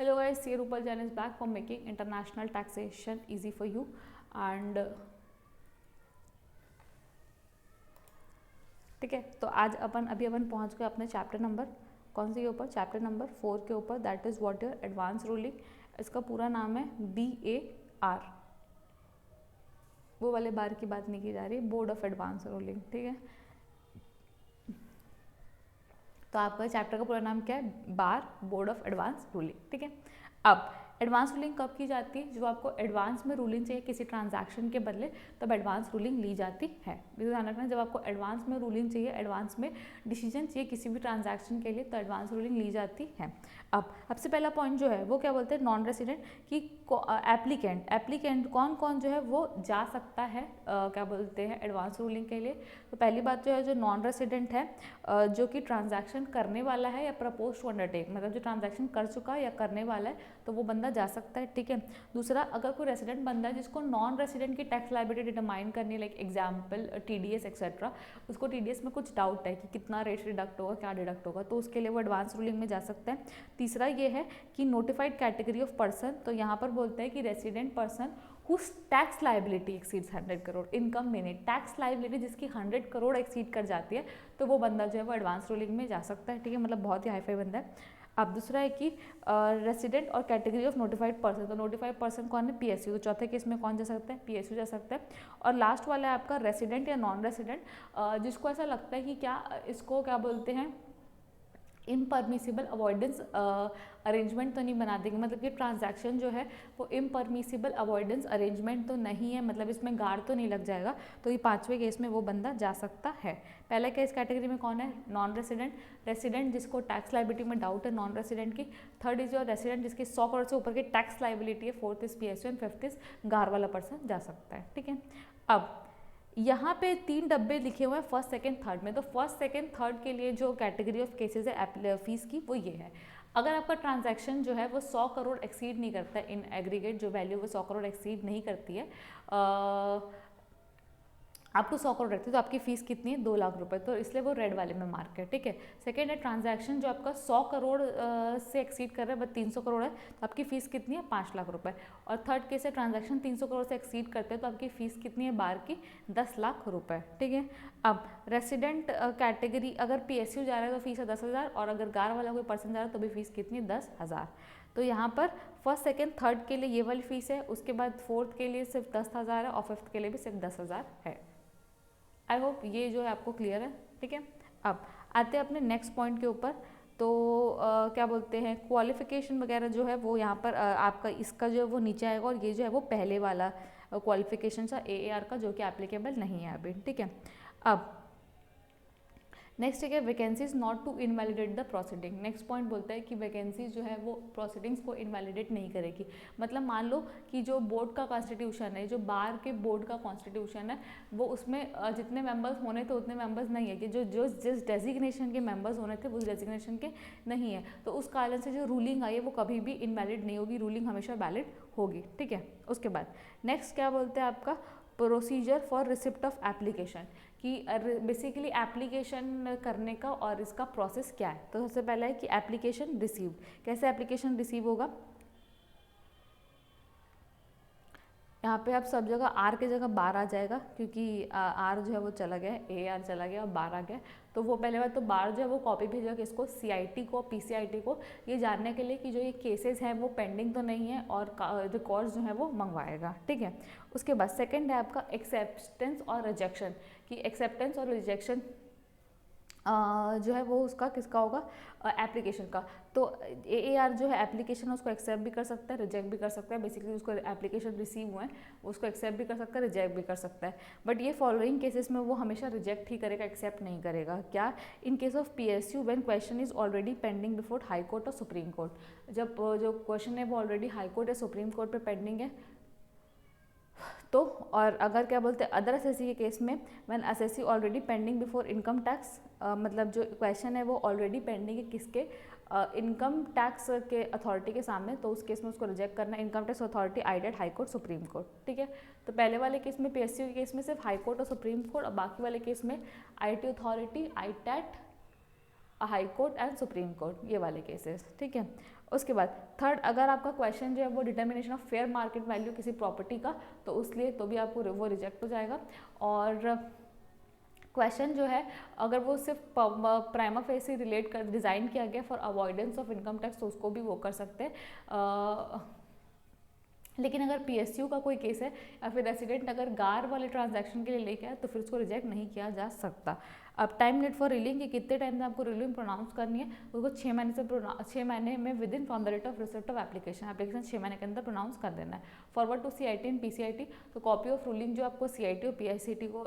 Hello guys, C. Rupal Jain is back for making international taxation easy for you and ठीक है। तो आज अभी अपन पहुंच गए अपने चैप्टर नंबर कौन से के ऊपर, चैप्टर नंबर 4 के ऊपर, that is what your advance ruling. इसका पूरा नाम है BAR, वो वाले बार की बात नहीं की जा रही, बोर्ड ऑफ एडवांस रूलिंग, ठीक है। तो आपका चैप्टर का पूरा नाम क्या है, बार, बोर्ड ऑफ एडवांस रूलिंग, ठीक है। अब एडवांस रूलिंग कब की जाती है, जब आपको एडवांस में रूलिंग चाहिए किसी ट्रांजैक्शन के बदले, तब एडवांस रूलिंग ली जाती है। ध्यान रखना, जब आपको एडवांस में रूलिंग चाहिए, एडवांस में डिसीजन चाहिए किसी भी ट्रांजैक्शन के लिए, तो एडवांस रूलिंग ली जाती है। अब सबसे पहला पॉइंट जो है वो क्या बोलते हैं, नॉन रेसिडेंट की एप्लीकेंट कौन कौन जो है वो जा सकता है क्या बोलते हैं एडवांस रूलिंग के लिए। तो पहली बात जो है, जो नॉन रेसिडेंट है, जो कि ट्रांजैक्शन करने वाला है या प्रपोज टू अंडरटेक, मतलब जो ट्रांजैक्शन कर चुका है या करने वाला है, तो वो बंदा जा सकता है, ठीक है। दूसरा, अगर कोई रेसिडेंट बंदा है जिसको नॉन रेसिडेंट की टैक्स लायबिलिटी डिटरमाइन करनी है, लाइक एग्जांपल TDS एक्सेट्रा, उसको TDS में कुछ डाउट है कि कितना रेट डिडक्ट होगा, क्या डिडक्ट होगा, तो उसके लिए वो एडवांस रूलिंग में जा सकते हैं। तीसरा ये है कि नोटिफाइड कैटेगरी ऑफ पर्सन, तो यहाँ पर बोलते हैं कि resident person whose tax liability exceeds 100 crore, income में नहीं, टैक्स लायबिलिटी जिसकी 100 करोड़ एक्सीड कर जाती है, तो वो बंदा जो है वो एडवांस रूलिंग में जा सकता है, ठीक है, मतलब बहुत ही हाईफाई बंदा है। अब दूसरा है कि रेसिडेंट और कैटेगरी ऑफ नोटिफाइड पर्सन, तो नोटिफाइड पर्सन कौन है, PSU, तो चौथे केस में कौन जा सकता है, PSU जा सकता है। और लास्ट वाला है आपका रेसिडेंट या नॉन रेसिडेंट, जिसको ऐसा लगता है कि क्या इसको क्या बोलते हैं, इम्परमिसिबल अवॉइडेंस अरेंजमेंट तो नहीं बना देंगे, मतलब कि ट्रांजैक्शन जो है वो इम्परमिसिबल अवॉइडेंस अरेंजमेंट तो नहीं है, मतलब इसमें गार्ड तो नहीं लग जाएगा, तो ये पांचवें केस में वो बंदा जा सकता है। पहले केस कैटेगरी में कौन है, नॉन रेसिडेंट, रेसिडेंट जिसको टैक्स लायबिलिटी में डाउट है नॉन रेसिडेंट की। थर्ड इज योर रेसिडेंट जिसकी 100 करोड़ से ऊपर की टैक्स लायबिलिटी है। Fourth is PSU and fifth is गार वाला पर्सन जा सकता है, ठीक है। अब यहाँ पे 3 डब्बे लिखे हुए हैं फर्स्ट सेकंड थर्ड में, तो फर्स्ट सेकंड थर्ड के लिए जो कैटेगरी ऑफ केसेस है फीस की, वो ये है, अगर आपका ट्रांजैक्शन जो है वो 100 करोड़ एक्सीड नहीं करता है, इन एग्रीगेट जो वैल्यू वो 100 करोड़ एक्सीड नहीं करती है, आप तो 100 करोड़ रखते हैं, तो आपकी फीस कितनी है, 2 लाख रुपए, तो इसलिए वो रेड वाले में मार्क है, ठीक है। सेकंड है ट्रांजैक्शन जो आपका 100 करोड़ से एक्सीड कर रहा है, बट 300 करोड़ है, तो आपकी फीस कितनी है, 5 लाख रुपए। और थर्ड केस है ट्रांजैक्शन 300 करोड़ से एक्सीड करते हैं, तो आपकी फीस कितनी है बार की, 10 लाख रुपए, ठीक है। अब रेसिडेंट कैटेगरी अगर PSU जा रहा है तो फीस है 10,000, और अगर गार वाला कोई पर्सन जा रहा है तो भी फीस कितनी है, 10,000। तो यहाँ पर फर्स्ट सेकंड थर्ड के लिए ये वाली फीस है, उसके बाद फोर्थ के लिए सिर्फ 10,000 है, और फिफ्थ के लिए भी सिर्फ 10,000 है। आई होप ये जो है आपको क्लियर है, ठीक है। अब आते हैं अपने नेक्स्ट पॉइंट के ऊपर, तो क्या बोलते हैं क्वालिफिकेशन वगैरह जो है वो यहाँ पर आपका इसका जो है वो नीचे आएगा, और ये जो है वो पहले वाला क्वालिफिकेशन था AAR का, जो कि एप्लीकेबल नहीं है अभी, ठीक है। अब नेक्स्ट है vacancies not to invalidate the proceeding. Next point बोलता है कि वैकेंसीज जो है वो प्रोसीडिंग्स को इनवैलिडेट नहीं करेगी। मतलब मान लो कि जो बोर्ड का कॉन्स्टिट्यूशन है, जो बार के बोर्ड का कॉन्स्टिट्यूशन है, वो उसमें जितने मेंबर्स होने थे उतने मेंबर्स नहीं है, कि जो जो जिस डेजिग्नेशन के मेंबर्स होने थे उस डेजिग्नेशन के नहीं है, तो उस कारण से जो रूलिंग आई है वो कभी भी इनवैलिड नहीं होगी, रूलिंग हमेशा वैलिड होगी, ठीक है। उसके बाद नेक्स्ट क्या बोलते हैं आपका procedure for receipt of application, कि बेसिकली एप्लीकेशन करने का और इसका प्रोसेस क्या है। तो सबसे पहला है कि एप्लीकेशन रिसीव्ड, कैसे एप्लीकेशन रिसीव होगा, यहाँ पे आप सब जगह R की जगह बार आ जाएगा, क्योंकि R जो है वो चला गया, AR चला गया और बार आ गया, तो वो पहले बात तो बार जो है वो कॉपी भेजेगा किसको, CIT को, PCIT को, ये जानने के लिए कि जो ये केसेस हैं वो पेंडिंग तो नहीं है, और रिकॉर्ड्स जो है वो मंगवाएगा, ठीक है। उसके बाद सेकंड है आपका एक्सेप्टेंस और रिजेक्शन, कि एक्सेप्टेंस और रिजेक्शन जो है वो उसका किसका होगा, एप्लीकेशन का। तो AAR जो है एप्लीकेशन उसको एक्सेप्ट भी कर सकता है, रिजेक्ट भी कर सकता है, बेसिकली उसको एप्लीकेशन रिसीव हुए हैं उसको एक्सेप्ट भी कर सकता है, रिजेक्ट भी कर सकता है, बट ये फॉलोइंग केसेस में वो हमेशा रिजेक्ट ही करेगा, एक्सेप्ट नहीं करेगा। क्या, in case of PSU when question is already pending before high court और सुप्रीम कोर्ट, जब जो क्वेश्चन है वो ऑलरेडी हाई कोर्ट या सुप्रीम कोर्ट पर पेंडिंग है, तो और अगर क्या बोलते हैं अदर असेसी के केस में when assessee already pending before income tax, मतलब जो क्वेश्चन है वो ऑलरेडी पेंडिंग है किसके, इनकम टैक्स के अथॉरिटी के सामने, तो उस केस में उसको रिजेक्ट करना है, इनकम टैक्स अथॉरिटी आइडेड हाई कोर्ट सुप्रीम कोर्ट, ठीक है। तो पहले वाले केस में PSU के केस में सिर्फ हाई कोर्ट और सुप्रीम कोर्ट, और बाकी वाले केस में IT authority, ITAT, high court and supreme court, ये वाले केसेस, ठीक है। उसके बाद थर्ड, अगर आपका क्वेश्चन जो है वो determination of fair market value किसी प्रॉपर्टी का, तो उसलिए तो भी आपको वो रिजेक्ट हो जाएगा। और क्वेश्चन जो है अगर वो सिर्फ प्राइमा फेसी रिलेट कर डिज़ाइन किया गया for avoidance of income tax, तो उसको भी वो कर सकते हैं। लेकिन अगर पीएसयू का कोई केस है या फिर रेसिडेंट अगर गार वाले ट्रांजैक्शन के लिए लेके आए तो फिर उसको रिजेक्ट नहीं किया जा सकता। अब टाइम नीड फॉर रिलिंग कि कितने टाइम में आपको रिलिंग प्रोनाउंस करनी है, उसको 6 महीने में within from the date of receipt of application 6 महीने के अंदर प्रोनाउंस कर देना है। Forward to CIT and PCIT, तो कॉपी ऑफ रूलिंग जो आपको सीआईटी और पीआईसीटी को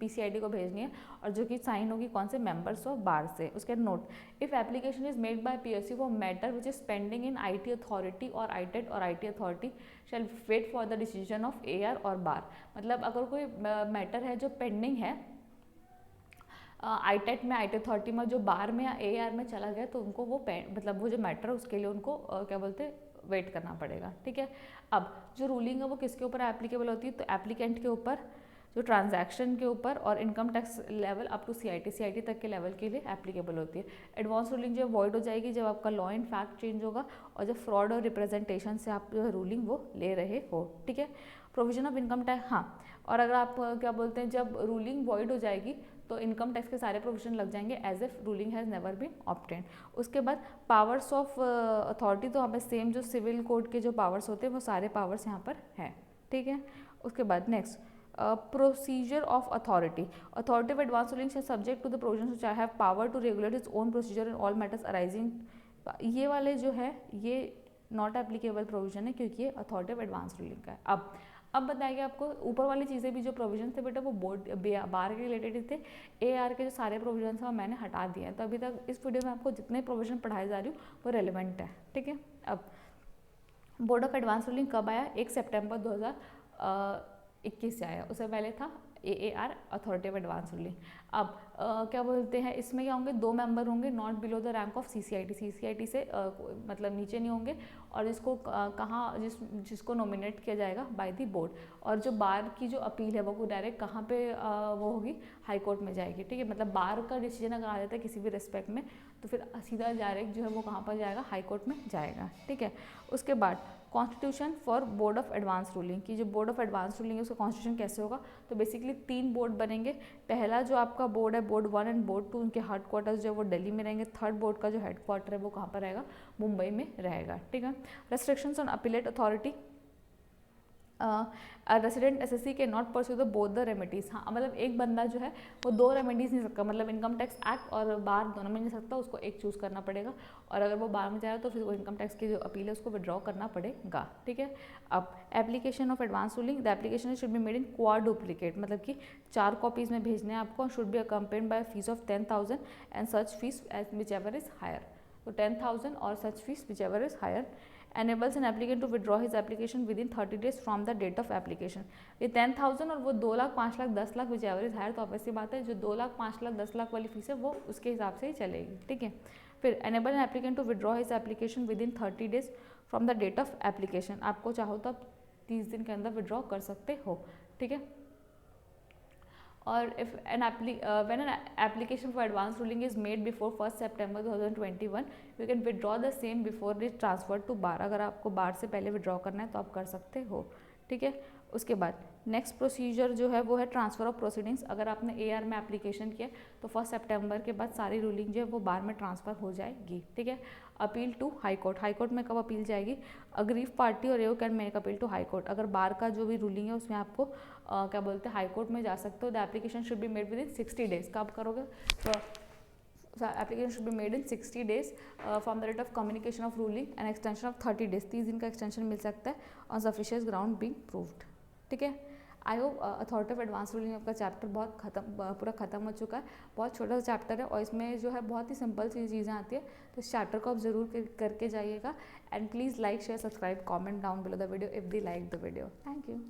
पीसीआईटी को भेजनी है, और जो कि साइन होगी कौन से मेंबर्स ऑफ बार से। उसके note, if application is made by PSU for matter which is pending in IT authority और आईटेट और IT authority shall wait for the decision of AR और बार। मतलब अगर कोई मैटर है जो पेंडिंग है आईटेट में, आईटी अथॉरिटी में, जो बार में या एआर में चला गया, तो उनको वो मतलब वो जो मैटर है उसके लिए उनको क्या बोलते हैं वेट करना पड़ेगा। ठीक है। अब जो रूलिंग है वो किसके ऊपर एप्लीकेबल होती है, तो एप्लीकेंट के ऊपर, जो ट्रांजैक्शन के ऊपर, और income tax level up to CIT तक के लेवल के लिए एप्लीकेबल होती है। एडवांस रूलिंग जो वॉइड हो जाएगी जब आपका लॉ इन फैक्ट चेंज होगा और जब फ्रॉड और रिप्रेजेंटेशन से आप जो है रूलिंग वो ले रहे हो। ठीक है। प्रोविजन ऑफ इनकम टैक्स, हाँ, और अगर आप क्या बोलते हैं जब रूलिंग वॉइड हो जाएगी तो इनकम टैक्स के सारे प्रोविजन लग जाएंगे as if ruling has never been obtained. उसके बाद पावर्स ऑफ अथॉरिटी, तो हमें सेम जो सिविल कोड के जो पावर्स होते हैं वो सारे पावर्स यहाँ पर हैं। ठीक है। उसके बाद next, procedure of authority of advance ruling shall subject to the provisions which have power to regulate its own procedure in all matters arising। ये वाले जो है ये नॉट एप्लीकेबल प्रोविजन है क्योंकि ये अथॉरिटी ऑफ एडवांस रूलिंग का है। अब बताएंगे आपको ऊपर वाली चीज़ें भी जो प्रोविजन थे बेटा वो बोर्ड बार के रिलेटेड थे। एआर के जो सारे प्रोविजन हैं वो मैंने हटा दिए हैं, तो अभी तक इस वीडियो में आपको जितने प्रोविजन पढ़ाए जा रही हूँ वो रेलिवेंट है। ठीक है। अब बोर्ड ऑफ एडवांस रूलिंग कब आया, 1 सितंबर 2021 से आया, उससे पहले था AR authority of advance ruling. अब क्या बोलते हैं इसमें क्या होंगे, 2 मेंबर होंगे not below the rank of CCIT से मतलब नीचे नहीं होंगे, और जिसको जिसको नॉमिनेट किया जाएगा बाय द बोर्ड। और जो बार की जो अपील है वो डायरेक्ट कहाँ पे वो होगी, हाई कोर्ट में जाएगी। ठीक है। मतलब बार का डिसीजन अगर आ जाता है किसी भी रिस्पेक्ट में तो फिर सीधा डायरेक्ट जो है वो कहाँ पर जाएगा, हाई कोर्ट में जाएगा। ठीक है। उसके बाद constitution for board of advance ruling की जो बोर्ड ऑफ एडवांस रूलिंग है उसका कॉन्स्टिट्यूशन कैसे होगा, तो बेसिकली 3 बोर्ड बनेंगे। पहला जो आपका बोर्ड है बोर्ड 1 एंड बोर्ड 2, उनके हेड क्वार्टर्स जो है वो दिल्ली में रहेंगे। थर्ड बोर्ड का जो हेड क्वार्टर है वो कहाँ पर रहेगा, मुंबई में रहेगा। ठीक है। Restrictions on appellate authority, resident SSC के not pursue the both the remedies. हाँ, मतलब एक बंदा जो है वो 2 रेमेडीज नहीं सकता, मतलब इनकम टैक्स एक्ट और बार दोनों में नहीं सकता, उसको एक चूज़ करना पड़ेगा। और अगर वो बार में जाएगा तो फिर वो इनकम टैक्स की जो अपील है उसको विड्रॉ करना पड़ेगा। ठीक है। अब application of advance ruling, the application should be made in quadruplicate, मतलब कि 4 कॉपीज़ में भेजने हैं आपको। Should be accompanied by fees of 10,000 and such fees whichever is higher, तो 10,000 और such fees whichever is higher enables an applicant to withdraw his application within 30 days from the date of application। ये 10,000 और वो 2 lakh 5 lakh 10 lakh whichever is higher, तो obviously बात है जो 2 लाख 5 लाख 10 लाख वाली फीस है वो उसके हिसाब से ही चलेगी। ठीक है। फिर enable an applicant to withdraw his application within 30 days from the date of application, आपको चाहो तो आप 30 दिन के अंदर विड्रॉ कर सकते हो। ठीक है। और if when an application for advance ruling is made before 1 September 2021 you can withdraw the same before it transferred to bar। अगर आपको बार से पहले विड्रॉ करना है तो आप कर सकते हो। ठीक है। उसके बाद नेक्स्ट प्रोसीजर जो है वो है ट्रांसफ़र ऑफ प्रोसीडिंग्स। अगर आपने एआर में एप्लीकेशन किया तो 1 सितंबर के बाद सारी रूलिंग जो है वो बार में ट्रांसफ़र हो जाएगी। ठीक है। Appeal to high court, high court में कब अपील जाएगी, अग्रीव पार्टी और you can make appeal to high court. अगर बार का जो भी रूलिंग है उसमें आपको क्या बोलते हैं हाई कोर्ट में जा सकते हो। The application should be made within 60 days. कब करोगे, तो application should be made in 60 days from the date of communication of ruling and extension of 30 days, 30 दिन का एक्सटेंशन मिल सकता है on sufficient ground being proved. ठीक है। I hope authority of advance ruling आपका चैप्टर पूरा खत्म हो चुका है। बहुत छोटा सा चैप्टर है और इसमें जो है बहुत ही सिंपल सी चीज़ें आती है, तो इस चैप्टर को आप ज़रूर करके जाइएगा। And please like share subscribe comment down below the video if they like the video. Thank you.